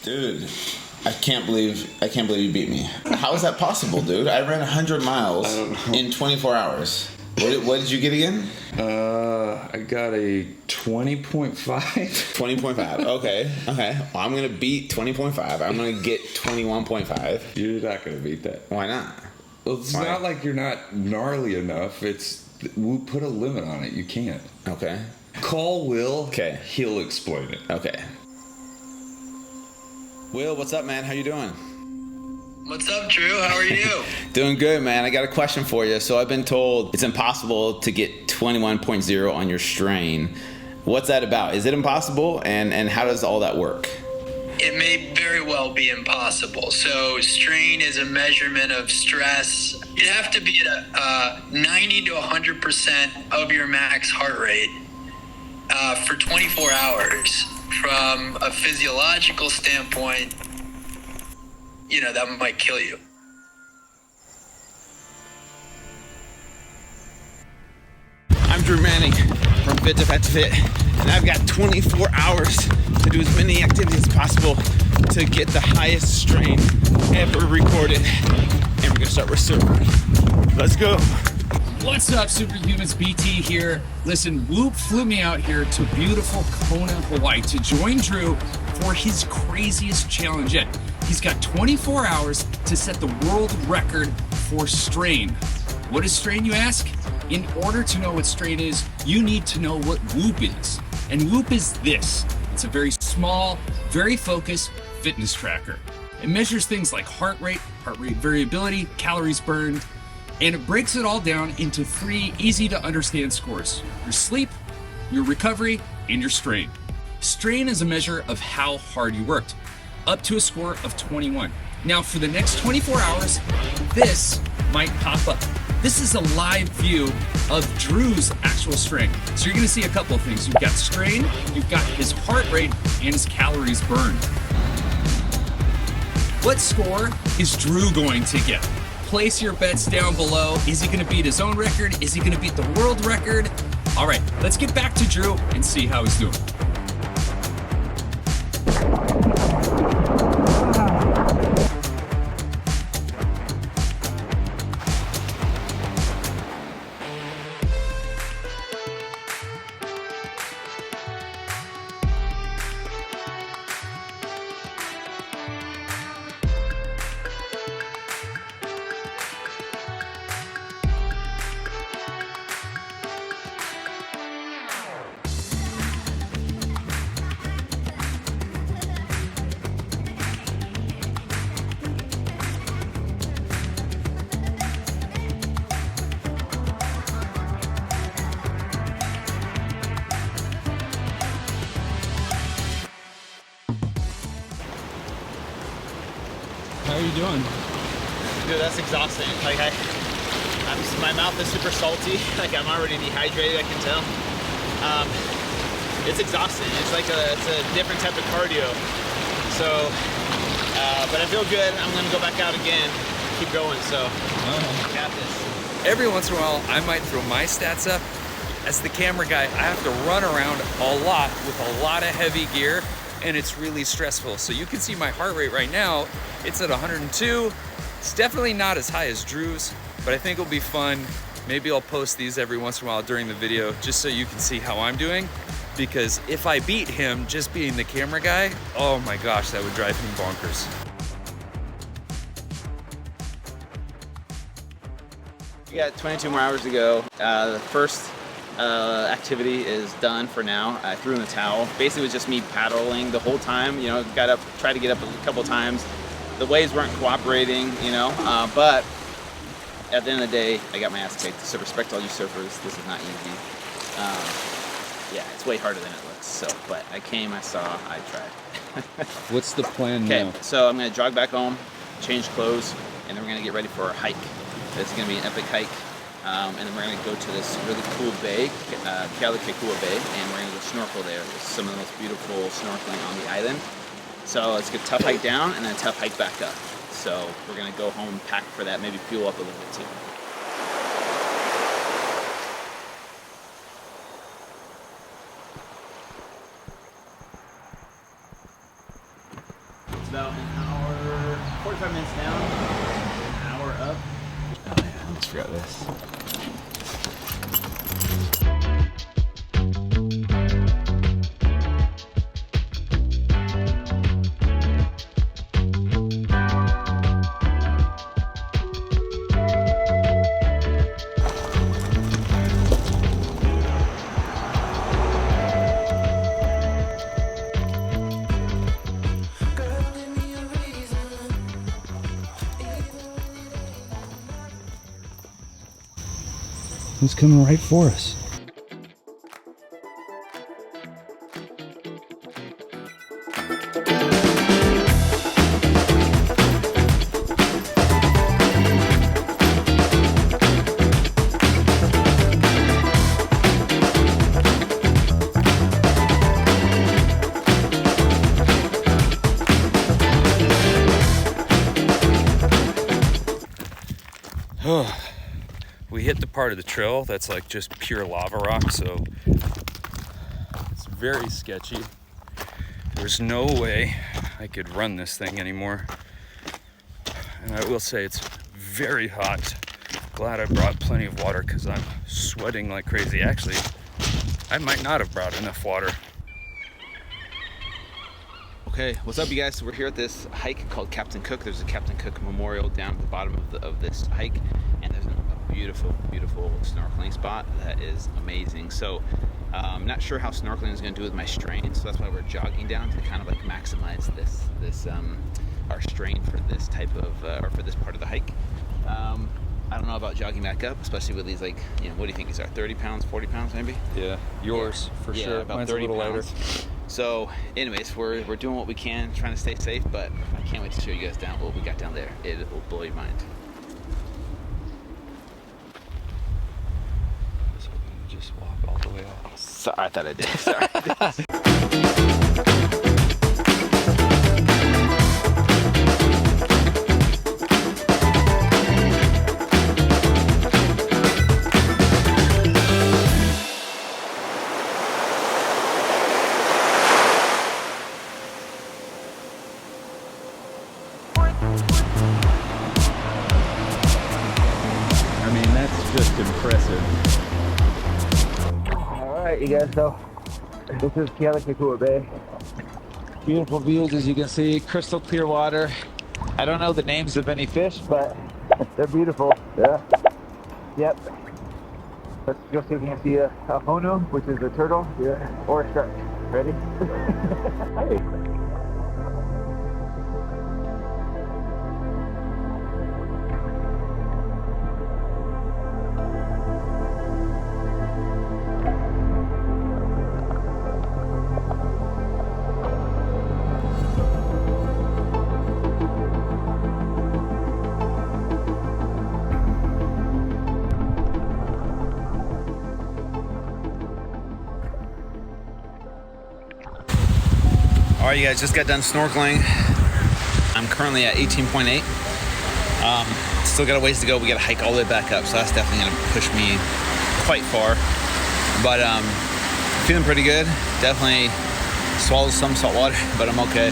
Dude, I can't believe you beat me. How is that possible, dude? I ran 100 miles in 24 hours. What did you get again? I got a 20.5. 20.5. Okay. Well, I'm gonna beat 20.5. I'm gonna get 21.5. You're not gonna beat that. Why not? Well, it's not like you're not gnarly enough. We'll put a limit on it. You can't. Okay. Call Will. Okay. He'll explain it. Okay. Will, what's up, man? How you doing? What's up, Drew? How are you? Doing good, man. I got a question for you. So I've been told it's impossible to get 21.0 on your strain. What's that about? Is it impossible? And how does all that work? It may very well be impossible. So strain is a measurement of stress. You have to be at 90 to 100% of your max heart rate for 24 hours. From a physiological standpoint, that might kill you. I'm Drew Manning from Fit to Fat to Fit, and I've got 24 hours to do as many activities as possible to get the highest strain ever recorded. And we're gonna start with surfing. Let's go. What's up, Superhumans? BT here. Listen, Whoop flew me out here to beautiful Kona, Hawaii to join Drew for his craziest challenge yet. He's got 24 hours to set the world record for strain. What is strain, you ask? In order to know what strain is, you need to know what Whoop is. And Whoop is this. It's a very small, very focused fitness tracker. It measures things like heart rate variability, calories burned, and it breaks it all down into 3 easy to understand scores: your sleep, your recovery, and your strain. Strain is a measure of how hard you worked, up to a score of 21. Now for the next 24 hours, this might pop up. This is a live view of Drew's actual strain. So you're gonna see a couple of things. You've got strain, you've got his heart rate, and his calories burned. What score is Drew going to get? Place your bets down below. Is he gonna beat his own record? Is he gonna beat the world record? All right, let's get back to Drew and see how he's doing. How are you doing? Dude, that's exhausting. Like my mouth is super salty. Like I'm already dehydrated, I can tell. It's exhausting. It's a different type of cardio. So, but I feel good. I'm gonna go back out again, keep going. So, got this. Every once in a while, I might throw my stats up. As the camera guy, I have to run around a lot with a lot of heavy gear, and it's really stressful. So you can see my heart rate right now, it's at 102. It's definitely not as high as Drew's, but I think it'll be fun. Maybe I'll post these every once in a while during the video just so you can see how I'm doing. Because if I beat him just being the camera guy, oh my gosh, that would drive me bonkers. We got 22 more hours to go. The first activity is done for now. I threw in the towel. Basically, it was just me paddling the whole time. Got up, tried to get up a couple times. The waves weren't cooperating, but at the end of the day, I got my ass kicked. So respect all you surfers. This is not easy. Yeah, it's way harder than it looks. So, but I came, I saw, I tried. What's the plan now? Okay, so I'm gonna jog back home, change clothes, and then we're gonna get ready for our hike. This is gonna be an epic hike. And then we're gonna go to this really cool bay, Kealakekua Bay, and we're gonna go snorkel there. There's some of the most beautiful snorkeling on the island. So it's a tough hike down and then a tough hike back up. So we're gonna go home and pack for that, maybe fuel up a little bit too. about an hour, 45 minutes down, an hour up. Oh yeah, I almost forgot this. Who's coming right for us? Oh, we hit the part of the trail that's like just pure lava rock, so it's very sketchy. There's no way I could run this thing anymore. And I will say it's very hot. Glad I brought plenty of water because I'm sweating like crazy. Actually, I might not have brought enough water. Okay, what's up, you guys? So we're here at this hike called Captain Cook. There's a Captain Cook memorial down at the bottom of this hike, and there's a beautiful, beautiful snorkeling spot that is amazing. So I'm not sure how snorkeling is going to do with my strain, so that's why we're jogging down to kind of like maximize this our strain for this type of or for this part of the hike. I don't know about jogging back up, especially with these, like, you know, what do you think these are? 30 pounds, 40 pounds maybe? Yeah, yours for Yeah, sure. about Mine's 30 a little pounds. lighter. So anyways, we're doing what we can, trying to stay safe, but I can't wait to show you guys down what we got down there. It will blow your mind. So we just walk all the way out. Sorry, I thought I did. Sorry. I mean, that's just impressive. Alright, you guys, so this is Kealakekua Bay. Beautiful views, as you can see, crystal clear water. I don't know the names of any fish, but they're beautiful. Yeah. Yep. Let's go see if we can see a honu, which is a turtle, yeah, or a shark. Ready? Hey. All right, you guys, just got done snorkeling. I'm currently at 18.8. Still got a ways to go. We got to hike all the way back up, so that's definitely going to push me quite far. But feeling pretty good. Definitely swallowed some salt water, but I'm okay.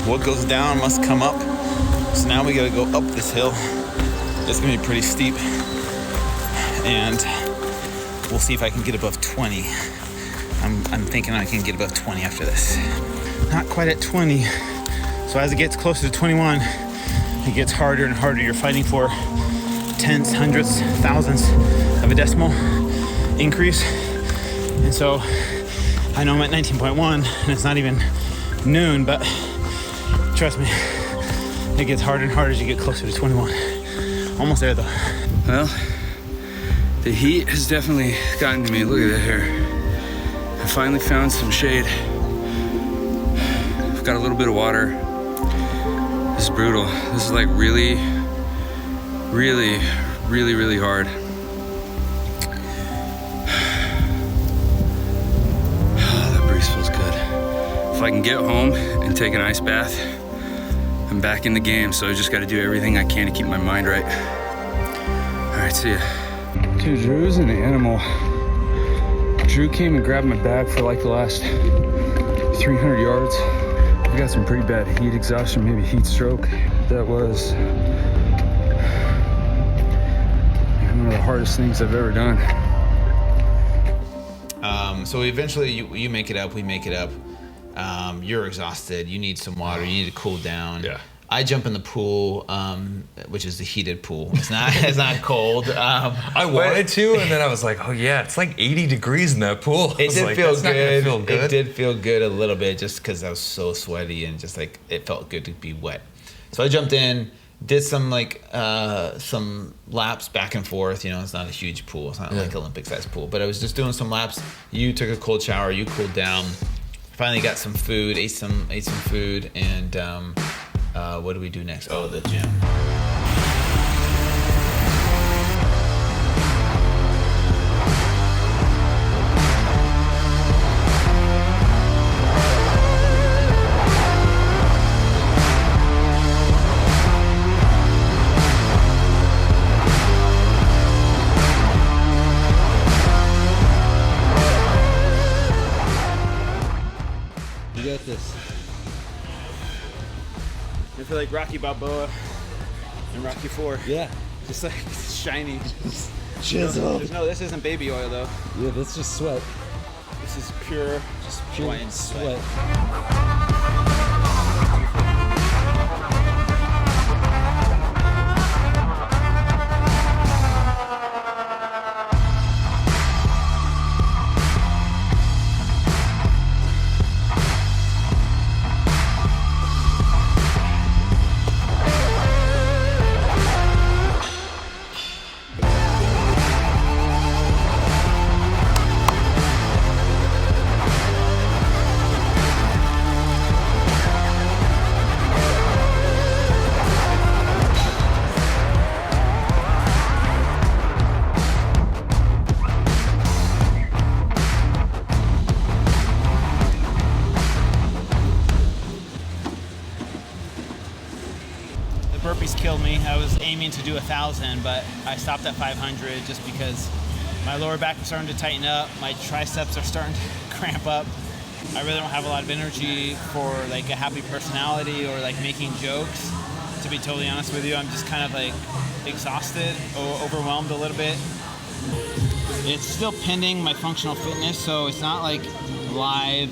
What goes down must come up. So now we got to go up this hill. It's going to be pretty steep, and we'll see if I can get above 20. I'm thinking I can get above 20 after this. Not quite at 20. So as it gets closer to 21, it gets harder and harder. You're fighting for tenths, hundredths, thousandths of a decimal increase. And so I know I'm at 19.1 and it's not even noon, but trust me, it gets harder and harder as you get closer to 21. Almost there though. Well, the heat has definitely gotten to me. Look at that hair. I finally found some shade. I've got a little bit of water. This is brutal. This is like really, really, really, really hard. Oh, that breeze feels good. If I can get home and take an ice bath, I'm back in the game, so I just gotta do everything I can to keep my mind right. All right, see ya. Okay, Drew's an animal. Drew came and grabbed my bag for like the last 300 yards. I've got some pretty bad heat exhaustion, maybe heat stroke. That was one of the hardest things I've ever done. So eventually you make it up, we make it up. You're exhausted, you need some water, you need to cool down. Yeah. I jump in the pool, which is the heated pool. It's not cold. I wanted to, and then I was like, oh yeah, it's like 80 degrees in that pool. It did feel good. Feel good. It did feel good a little bit, just because I was so sweaty and just like it felt good to be wet. So I jumped in, did some some laps back and forth. You know, it's not a huge pool. It's not like Olympic-sized pool, but I was just doing some laps. You took a cold shower. You cooled down. Finally got some food. Ate some food, and what do we do next? Oh, the gym. You got this. I feel like Rocky Balboa and Rocky 4. Yeah. Just like shiny. Chiseled. No, this isn't baby oil though. Yeah, that's just sweat. This is pure, Just pure Hawaiian sweat. The burpees killed me. I was aiming to do 1,000, but I stopped at 500 just because my lower back was starting to tighten up. My triceps are starting to cramp up. I really don't have a lot of energy for like a happy personality or like making jokes. To be totally honest with you, I'm just kind of like exhausted, overwhelmed a little bit. It's still pending my functional fitness, so it's not like live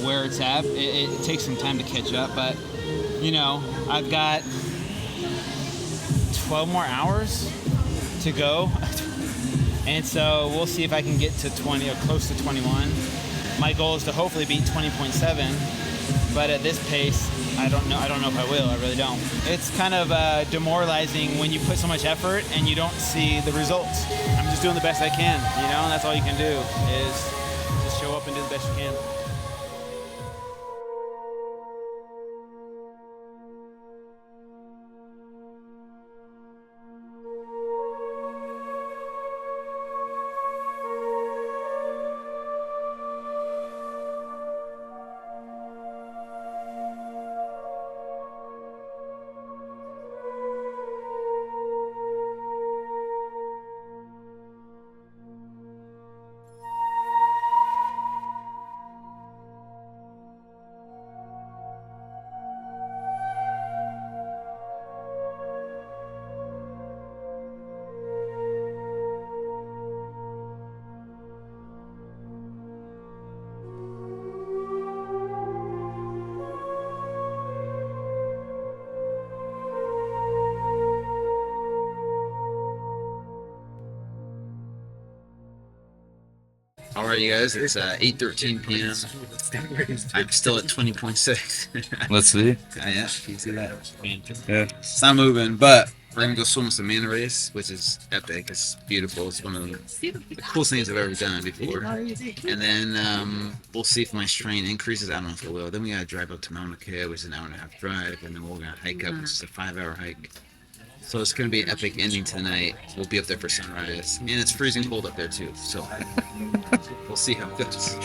where it's at. It takes some time to catch up, but you know, I've got 12 more hours to go. And so we'll see if I can get to 20 or close to 21. My goal is to hopefully beat 20.7, but at this pace, I don't know if I will. I really don't. It's kind of demoralizing when you put so much effort and you don't see the results. I'm just doing the best I can, you know, and that's all you can do is just show up and do the best you can. All right, you guys, it's 8:13 p.m. I'm still at 20.6. Let's see. Yeah, you can see that. Yeah. It's not moving, but we're gonna go swim with some manta rays, which is epic. It's beautiful. It's one of the coolest things I've ever done before. And then we'll see if my strain increases. I don't know if it will. Then we gotta drive up to Mauna Kea, which is an hour-and-a-half drive, and then we're gonna hike up, which is a 5-hour hike. So it's gonna be an epic ending tonight. We'll be up there for sunrise, and it's freezing cold up there too. So we'll see how it goes.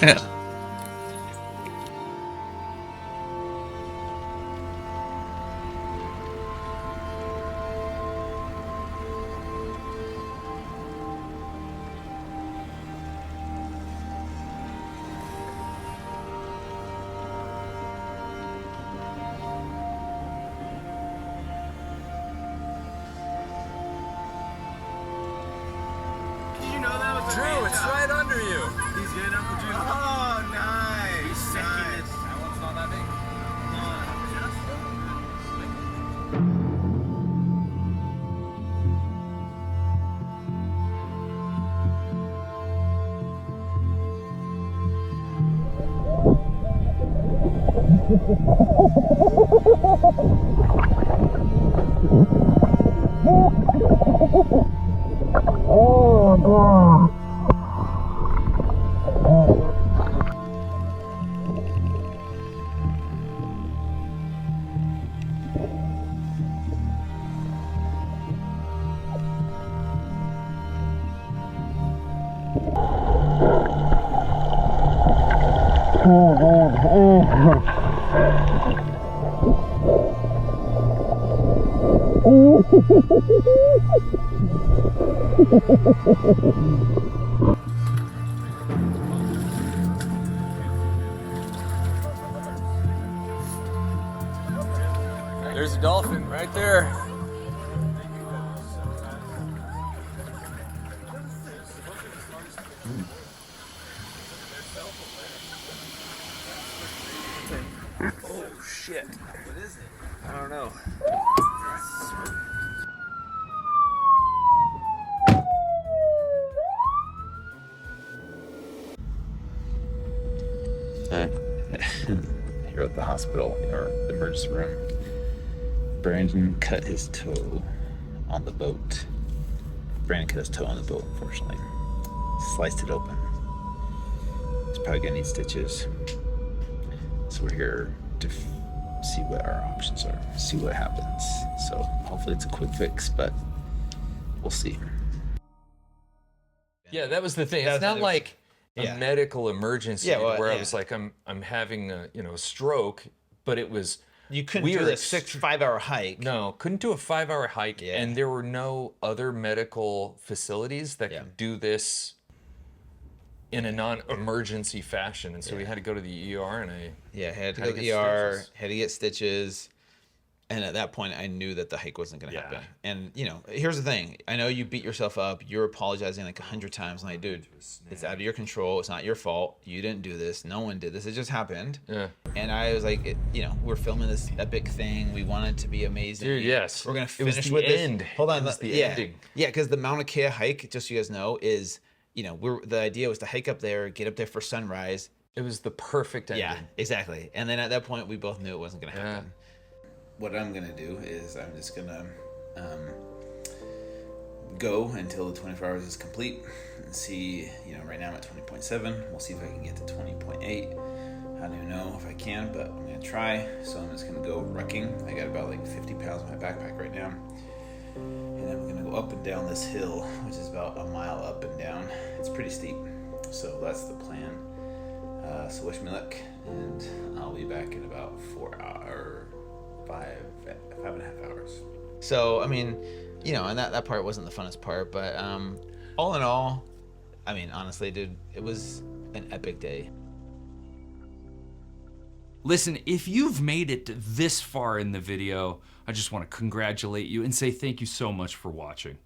Drew, it's right under you. He's good, Uncle Drew. Oh, nice. He's sick. That one's not that big. There's a dolphin right there. Oh shit. What is it? I don't know. Here at the hospital or the emergency room. Brandon cut his toe on the boat. Brandon cut his toe on the boat, unfortunately. Sliced it open. He's probably gonna need stitches. So we're here to see what our options are, see what happens. So hopefully it's a quick fix, but we'll see. Yeah, that was the thing. It's not like a medical emergency where I was like, I'm having a a stroke, but it was you couldn't do a 5-hour hike. No, couldn't do a 5-hour hike, and there were no other medical facilities that could do this in a non-emergency fashion, and so we had to go to the ER, and I had to go to the ER, had to get stitches. And at that point, I knew that the hike wasn't going to happen. And, here's the thing. I know you beat yourself up. You're apologizing like 100 times. I'm like, dude, it's out of your control. It's not your fault. You didn't do this. No one did this. It just happened. Yeah. And I was like, we're filming this epic thing. We want it to be amazing. Dude, yes. We're going to finish with end. this. Hold on. It was the ending. Yeah, because the Mauna Kea hike, just so you guys know, is, the idea was to hike up there, get up there for sunrise. It was the perfect ending. Yeah, exactly. And then at that point, we both knew it wasn't going to happen. What I'm gonna do is I'm just gonna go until the 24 hours is complete and see. Right now I'm at 20.7. We'll see if I can get to 20.8. I don't even know if I can, but I'm gonna try. So I'm just gonna go rucking. I got about like 50 pounds in my backpack right now, and I'm gonna go up and down this hill, which is about a mile up and down. It's pretty steep, so that's the plan. So wish me luck, and I'll be back in about 4 hours. 5.5 hours. So, and that part wasn't the funnest part, but all in all, honestly, dude, it was an epic day. Listen, if you've made it this far in the video, I just want to congratulate you and say thank you so much for watching.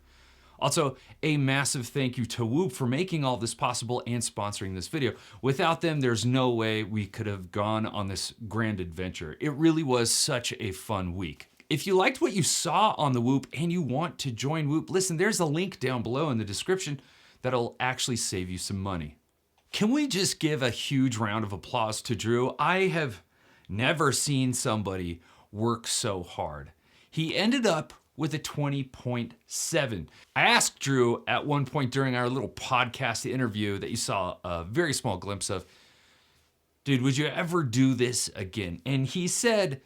Also, a massive thank you to Whoop for making all this possible and sponsoring this video. Without them, there's no way we could have gone on this grand adventure. It really was such a fun week. If you liked what you saw on the Whoop and you want to join Whoop, listen, there's a link down below in the description that'll actually save you some money. Can we just give a huge round of applause to Drew? I have never seen somebody work so hard. He ended up with a 20.7. I asked Drew at one point during our little podcast interview that you saw a very small glimpse of, dude, would you ever do this again? And he said,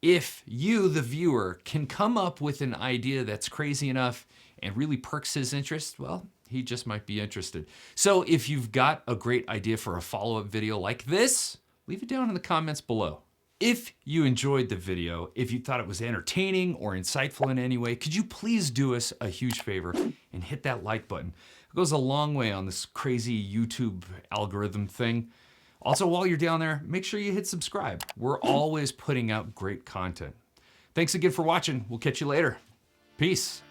if you, the viewer, can come up with an idea that's crazy enough and really perks his interest, well, he just might be interested. So if you've got a great idea for a follow-up video like this, leave it down in the comments below. If you enjoyed the video, if you thought it was entertaining or insightful in any way, could you please do us a huge favor and hit that like button? It goes a long way on this crazy YouTube algorithm thing. Also, while you're down there, make sure you hit subscribe. We're always putting out great content. Thanks again for watching. We'll catch you later. Peace.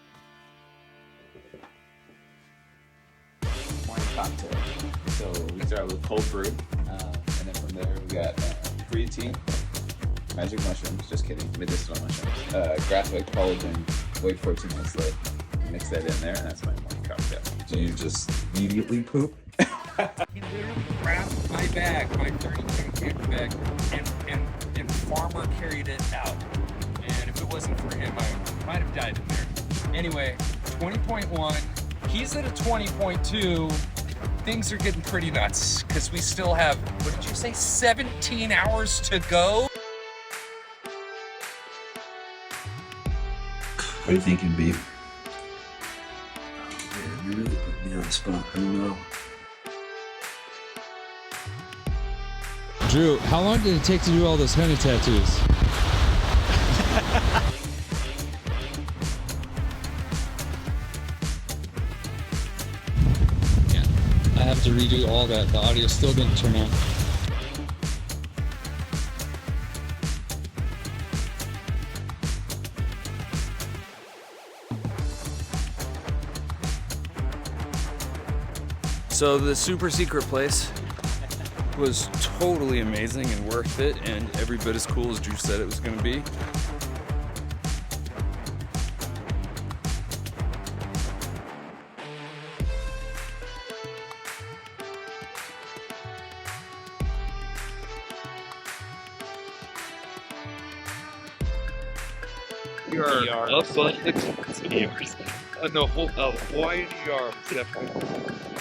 So we start with cold brew, and then from there we got creatine, magic mushrooms, just kidding, medicinal mushrooms, grass-fed collagen, whey protein isolate. Mix that in there, and that's my morning cocktail. Do you just immediately poop? He literally grabbed my bag, my 30-pound camper bag, and Farmer carried it out. And if it wasn't for him, I might have died in there. Anyway, 20.1. He's at a 20.2. Things are getting pretty nuts because we still have, what did you say, 17 hours to go? What are you thinking, babe? Oh, man, you really put me on the spot. I don't know. Drew, how long did it take to do all those henna tattoos? Yeah, I have to redo all that. The audio still didn't turn on. So the super secret place was totally amazing and worth it, and every bit as cool as Drew said it was going to be. We are above 6 meters. No, Hawaii are definitely.